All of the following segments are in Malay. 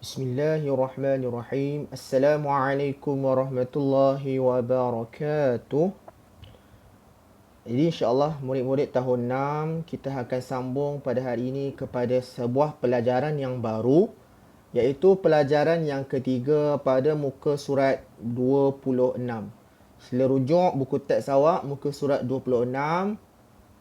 Bismillahirrahmanirrahim. Assalamualaikum warahmatullahi wabarakatuh. Jadi insyaAllah murid-murid tahun 6 kita akan sambung pada hari ini kepada sebuah pelajaran yang baru, iaitu pelajaran yang ketiga pada muka surat 26. Sila rujuk buku teks awak muka surat 26.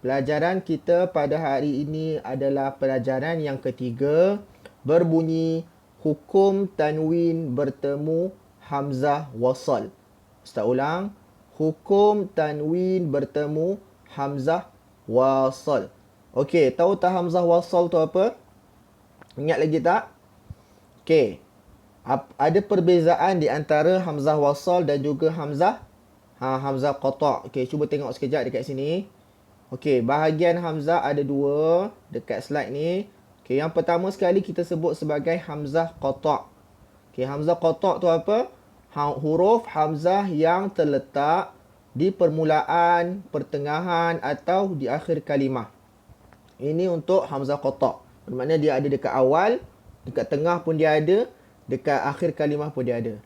Pelajaran kita pada hari ini adalah pelajaran yang ketiga, berbunyi hukum tanwin bertemu hamzah wasal. Ustaz ulang. Hukum tanwin bertemu hamzah wasal. Okey, tahu tak hamzah wasal tu apa? Ingat lagi tak? Okey. Ada perbezaan di antara hamzah wasal dan juga hamzah qata'. Okey, cuba tengok sekejap dekat sini. Okey, bahagian hamzah ada dua dekat slide ni. Okey, yang pertama sekali kita sebut sebagai hamzah qata'. Okey, hamzah qata' tu apa? Huruf hamzah yang terletak di permulaan, pertengahan atau di akhir kalimah. Ini untuk hamzah qata'. Bermakna dia ada dekat awal, dekat tengah pun dia ada, dekat akhir kalimah pun dia ada.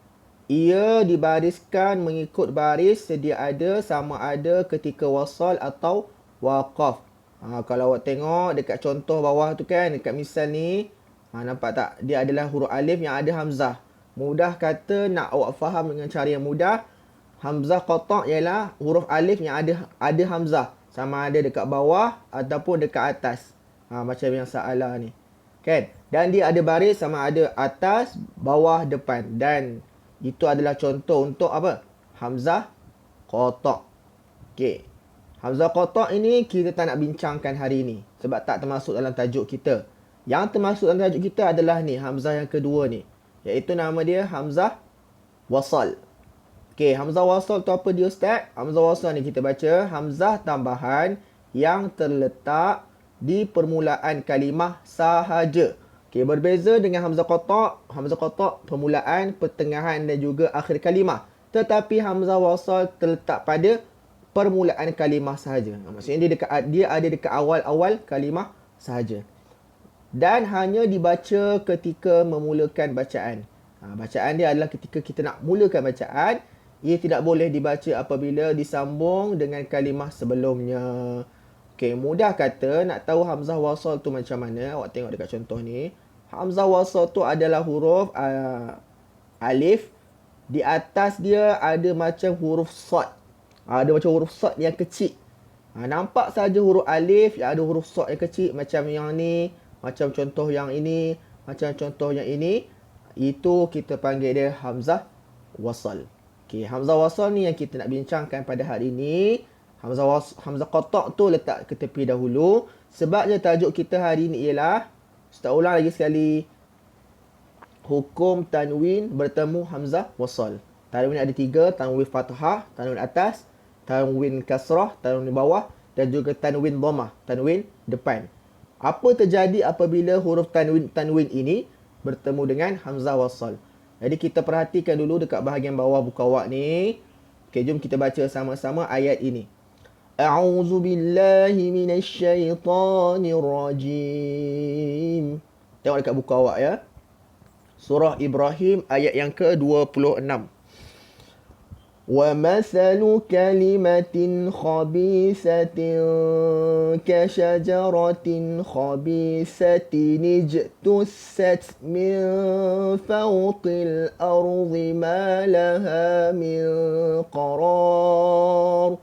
Ia dibariskan mengikut baris sedia ada, sama ada ketika wasal atau waqaf. Kalau awak tengok dekat contoh bawah tu kan, dekat misal ni, nampak tak? Dia adalah huruf alif yang ada hamzah. Mudah kata nak awak faham dengan cara yang mudah, hamzah qata' ialah huruf alif yang ada hamzah. Sama ada dekat bawah ataupun dekat atas. Macam yang Sa'ala ni. Kan? Dan dia ada baris sama ada atas, bawah, depan. Dan itu adalah contoh untuk apa? Hamzah qata'. Okey. Hamzah qata' ini kita tak nak bincangkan hari ini. Sebab tak termasuk dalam tajuk kita. Yang termasuk dalam tajuk kita adalah ni, hamzah yang kedua ni. Iaitu nama dia hamzah wasal. Okey, hamzah wasal tu apa dia Ustaz? Hamzah wasal ni kita baca hamzah tambahan yang terletak di permulaan kalimah sahaja. Okey, berbeza dengan hamzah qata'. Hamzah qata' permulaan, pertengahan dan juga akhir kalimah. Tetapi hamzah wasal terletak pada permulaan kalimah sahaja. Maksudnya dia ada dekat awal-awal kalimah sahaja. Dan hanya dibaca ketika memulakan bacaan. Bacaan dia adalah ketika kita nak mulakan bacaan. Ia tidak boleh dibaca apabila disambung dengan kalimah sebelumnya. Okey, mudah kata nak tahu hamzah wasal tu macam mana. Awak tengok dekat contoh ni. Hamzah wasal tu adalah huruf alif. Di atas dia ada macam huruf sad. Ada macam huruf sad yang kecil. Nampak saja huruf alif yang ada huruf sad yang kecil. Macam yang ni. Macam contoh yang ini, macam contoh yang ini, itu kita panggil dia hamzah wasal. Okey, hamzah wasal ni yang kita nak bincangkan pada hari ini. Hamzah qata' tu letak ke tepi dahulu. Sebabnya tajuk kita hari ini ialah, Ustaz ulang lagi sekali, hukum tanwin bertemu hamzah wasal. Tanwin ada tiga, tanwin fathah, tanwin atas, tanwin kasrah, tanwin bawah dan juga tanwin dhammah, tanwin depan. Apa terjadi apabila huruf tanwin ini bertemu dengan hamzah wasal? Jadi kita perhatikan dulu dekat bahagian bawah buku awak ni. Okey, jom kita baca sama-sama ayat ini. A'udzu billahi minasyaitonir rajim. Tengok dekat buku awak ya. Surah Ibrahim ayat yang ke-26. وَمَثَلُ كَلِمَةٍ خَبِيثَةٍ كَشَجَرَةٍ خَبِيثَةٍ اجْتُثَّتْ مِنْ فَوْقِ الْأَرْضِ مَا لَهَا مِنْ قَرَارٍ.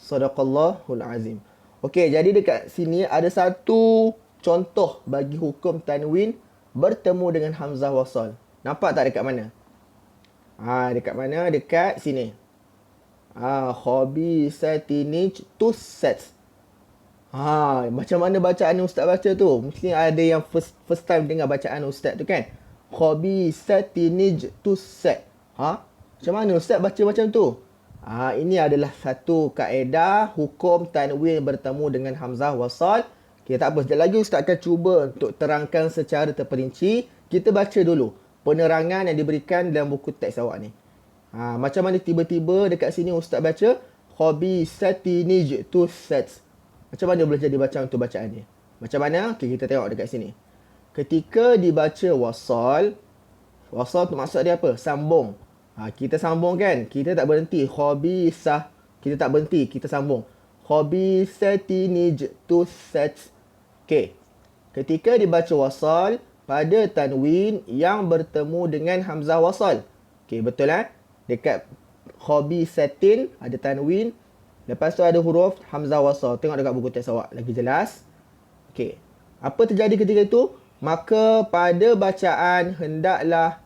Sadaqallahul Azim. Okey, jadi dekat sini ada satu contoh bagi hukum tanwin bertemu dengan hamzah wasal. Nampak tak dekat mana? Dekat mana? Dekat sini. Khabisatin tussat. Macam mana bacaan Ustaz baca tu? Mesti ada yang first time dengar bacaan Ustaz tu kan? Khabisatin tussat. Macam mana Ustaz baca macam tu? Ini adalah satu kaedah hukum tanwin bertemu dengan hamzah wasal. Okay, tak apa. Sekejap lagi Ustaz akan cuba untuk terangkan secara terperinci. Kita baca dulu penerangan yang diberikan dalam buku teks awak ni. Macam mana tiba-tiba dekat sini Ustaz baca khabisatin tussat. Macam mana boleh jadi baca untuk bacaan ni? Macam mana? Okay, kita tengok dekat sini. Ketika dibaca wasal, Wasal tu maksud dia apa? Sambung. Kita sambung kan? Kita tak berhenti. Khabisah. Kita tak berhenti. Kita sambung. Khabisati nijtusat. Okey. Ketika dibaca wasal pada tanwin yang bertemu dengan hamzah wasal. Okey, betul Dekat khabisatin ada tanwin. Lepas tu ada huruf hamzah wasal. Tengok dekat buku teks awak. Lagi jelas. Okey. Apa terjadi ketika itu? Maka pada bacaan hendaklah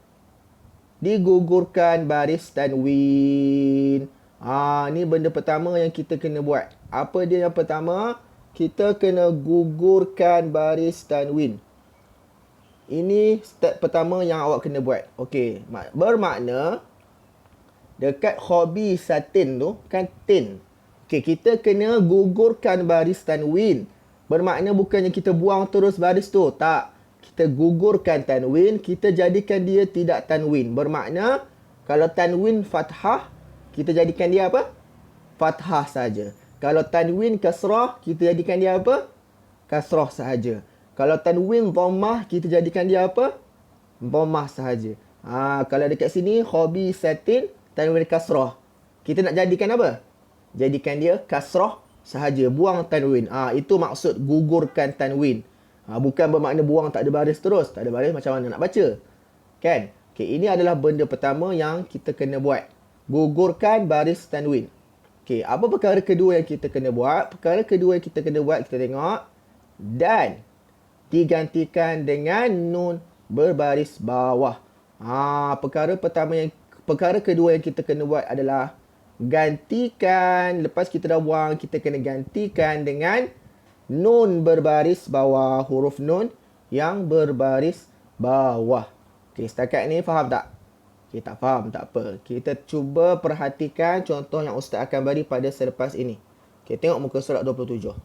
digugurkan baris tanwin. Ni benda pertama yang kita kena buat. Apa dia yang pertama? Kita kena gugurkan baris tanwin. Ini step pertama yang awak kena buat. Okey, bermakna dekat khabisatin tu kan tin. Okey, kita kena gugurkan baris tanwin. Bermakna bukannya kita buang terus baris tu. Tak. Kita gugurkan tanwin, kita jadikan dia tidak tanwin. Bermakna kalau tanwin fathah, kita jadikan dia apa? Fathah saja. Kalau tanwin kasrah, kita jadikan dia apa? Kasrah sahaja. Kalau tanwin dhammah, kita jadikan dia apa? Dhammah sahaja. Kalau dekat sini khabisatin tanwin kasrah. Kita nak jadikan apa? Jadikan dia kasrah sahaja. Buang tanwin. Itu maksud gugurkan tanwin. Bukan bermakna buang tak ada baris terus. Tak ada baris macam mana nak baca? Kan? Okay, ini adalah benda pertama yang kita kena buat. Gugurkan baris tanwin. Okay, apa perkara kedua yang kita kena buat? Perkara kedua yang kita kena buat, kita tengok. Dan digantikan dengan nun berbaris bawah. Perkara kedua yang kita kena buat adalah gantikan. Lepas kita dah buang, kita kena gantikan dengan nun berbaris bawah. Huruf nun yang berbaris bawah. Okey, setakat ni faham tak? Okey, tak faham, tak apa. Kita cuba perhatikan contoh yang Ustaz akan bagi pada selepas ini. Okey, tengok muka surat 27.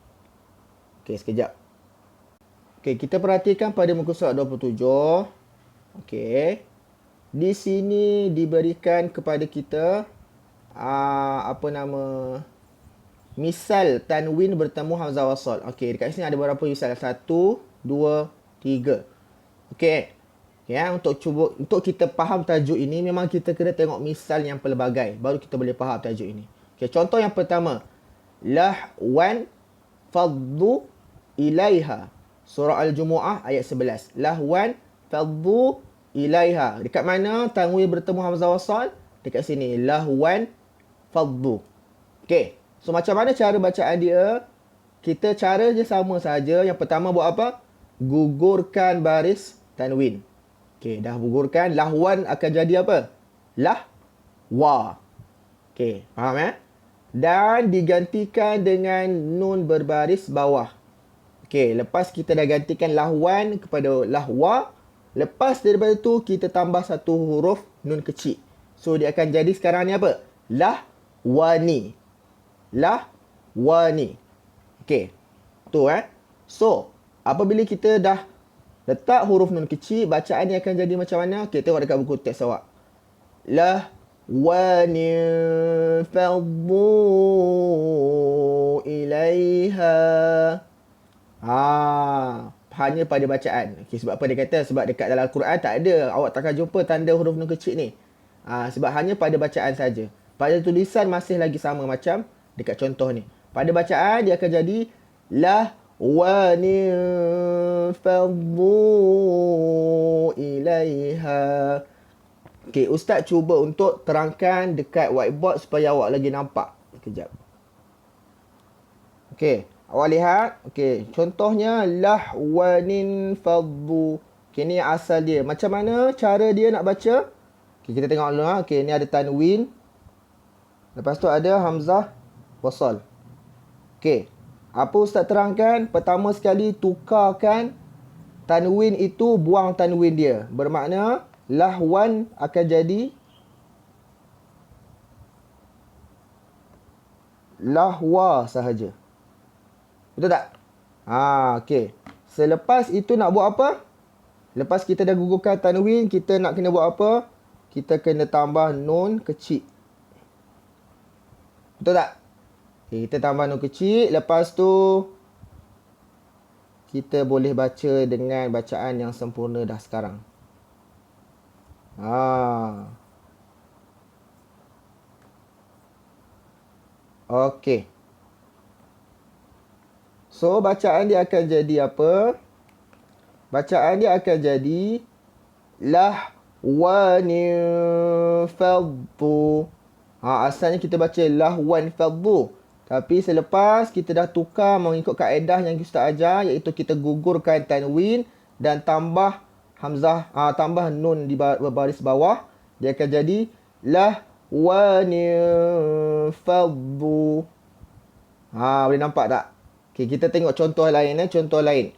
Okey, sekejap. Okey, kita perhatikan pada muka surat 27. Okey. Di sini diberikan kepada kita misal tanwin bertemu hamzah wasal. Okey, dekat sini ada berapa misal? 1, 2, 3. Okey. Untuk kita faham tajuk ini, memang kita kena tengok misal yang pelbagai. Baru kita boleh faham tajuk ini. Okey, contoh yang pertama. Lahwan faddu ilaiha. Surah Al-Jumu'ah ayat 11. Lahwan faddu ilaiha. Dekat mana tanwin bertemu hamzah wasal? Dekat sini. Lahwan faddu. Okey. So, macam mana cara bacaan dia? Cara je sama saja. Yang pertama buat apa? Gugurkan baris tanwin. Okey, dah gugurkan. Lahwan akan jadi apa? Lahwa. Okey, faham Dan digantikan dengan nun berbaris bawah. Okey, lepas kita dah gantikan lahwan kepada lahwa. Lepas daripada tu, kita tambah satu huruf nun kecil. So, dia akan jadi sekarang ni apa? Lahwani. Lahwani. Okey. Tu So, apabila kita dah letak huruf nun kecil, bacaan ni akan jadi macam mana? Okey, tengok dekat buku teks awak. Lahwani faddu ilaiha. Hanya pada bacaan. Okey, sebab apa dia kata? Sebab dekat dalam Al-Quran tak ada. Awak takkan jumpa tanda huruf nun kecil ni. Sebab hanya pada bacaan saja. Pada tulisan masih lagi sama macam dekat contoh ni. Pada bacaan dia akan jadi lahwani faddu ilaiha. Okey, Ustaz cuba untuk terangkan dekat whiteboard supaya awak lagi nampak. Sekejap. Okey, awak lihat. Okey, contohnya lahwanin faddu. Okey, ni asal dia. Macam mana cara dia nak baca? Okey, kita tengok dulu. Okey, ni ada tanwin. Lepas tu ada hamzah wasal. Okey. Apa Ustaz terangkan? Pertama sekali tukarkan tanwin itu, buang tanwin dia. Bermakna lahwan akan jadi lahwa sahaja. Betul tak? Okey. Selepas itu nak buat apa? Lepas kita dah gugurkan tanwin, kita nak kena buat apa? Kita kena tambah nun kecil. Betul tak? Okay, kita tambah nun kecil. Lepas tu kita boleh baca dengan bacaan yang sempurna dah sekarang. Ha. Okey. So, bacaan dia akan jadi apa? Bacaan dia akan jadi lahwanin faddu. Asalnya kita baca lahwan faddu. Tapi selepas kita dah tukar mengikut kaedah yang Ustaz ajar, iaitu kita gugurkan tanwin dan tambah hamzah, tambah nun di baris bawah, dia akan jadi lahwanin faddu. Boleh nampak tak? Okay, kita tengok contoh lain. Contoh lain.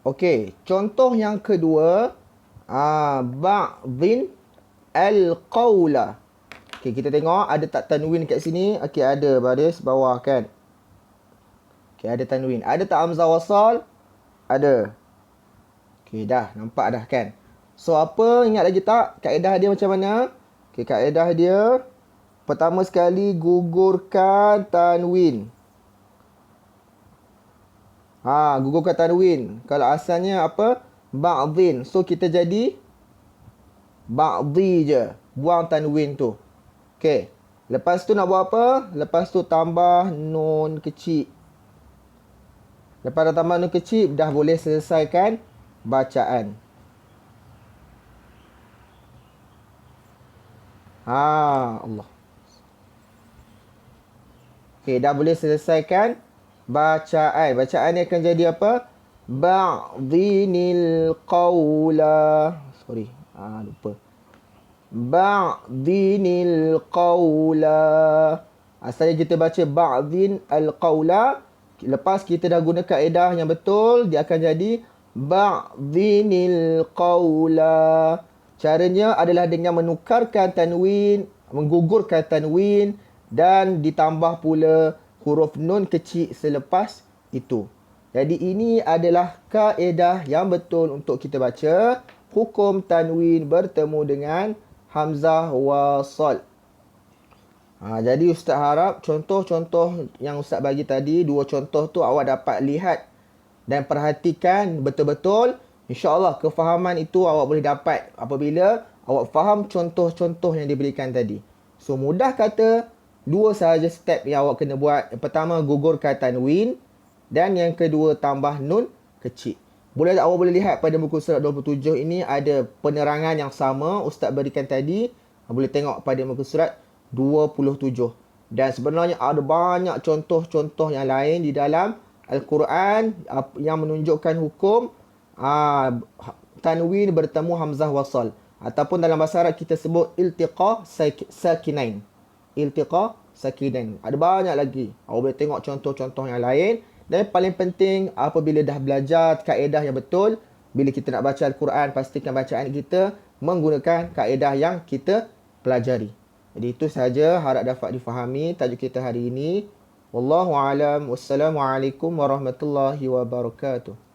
Okey, contoh yang kedua, ba'dhin al-qawla. Okey, kita tengok ada tak tanwin kat sini? Okey, ada baris bawah kan. Okey, ada tanwin. Ada tak hamzah wasal? Ada. Okey, dah nampak dah kan. So apa, ingat lagi tak kaedah dia macam mana? Okey, kaedah dia pertama sekali gugurkan tanwin. Gugurkan tanwin. Kalau asalnya apa? Ba'dhin. So kita jadi ba'dhi je. Buang tanwin tu. Okey. Lepas tu nak buat apa? Lepas tu tambah nun kecil. Lepas dah tambah nun kecil, dah boleh selesaikan bacaan. Allah. Okey, dah boleh selesaikan bacaan. Bacaan ni akan jadi apa? Ba'dhinil qawla. Sorry. Lupa. Ba'dhinil qawla. Asalnya kita baca ba'dhin al-qawla. Lepas kita dah guna kaedah yang betul, dia akan jadi ba'dhinil qawla. Caranya adalah dengan menukarkan tanwin, menggugurkan tanwin dan ditambah pula huruf nun kecil selepas itu. Jadi ini adalah kaedah yang betul untuk kita baca hukum tanwin bertemu dengan hamzah wasal. Jadi Ustaz harap contoh-contoh yang Ustaz bagi tadi, dua contoh tu awak dapat lihat dan perhatikan betul-betul. InsyaAllah kefahaman itu awak boleh dapat apabila awak faham contoh-contoh yang diberikan tadi. So mudah kata, dua sahaja step yang awak kena buat. Yang pertama gugurkan tanwin dan yang kedua tambah nun kecil. Awak boleh lihat pada muka surat 27 ini ada penerangan yang sama Ustaz berikan tadi. Boleh tengok pada muka surat 27. Dan sebenarnya ada banyak contoh-contoh yang lain di dalam Al-Quran yang menunjukkan hukum tanwin bertemu hamzah wasal. Ataupun dalam bahasa Arab kita sebut iltiqa sakinain. Iltiqa sakinain. Ada banyak lagi. Awak boleh tengok contoh-contoh yang lain. Dan paling penting apabila dah belajar kaedah yang betul, bila kita nak baca Al-Quran, pastikan bacaan kita menggunakan kaedah yang kita pelajari. Jadi itu sahaja, harap dapat difahami tajuk kita hari ini. Wallahu a'lam. Wassalamualaikum warahmatullahi wabarakatuh.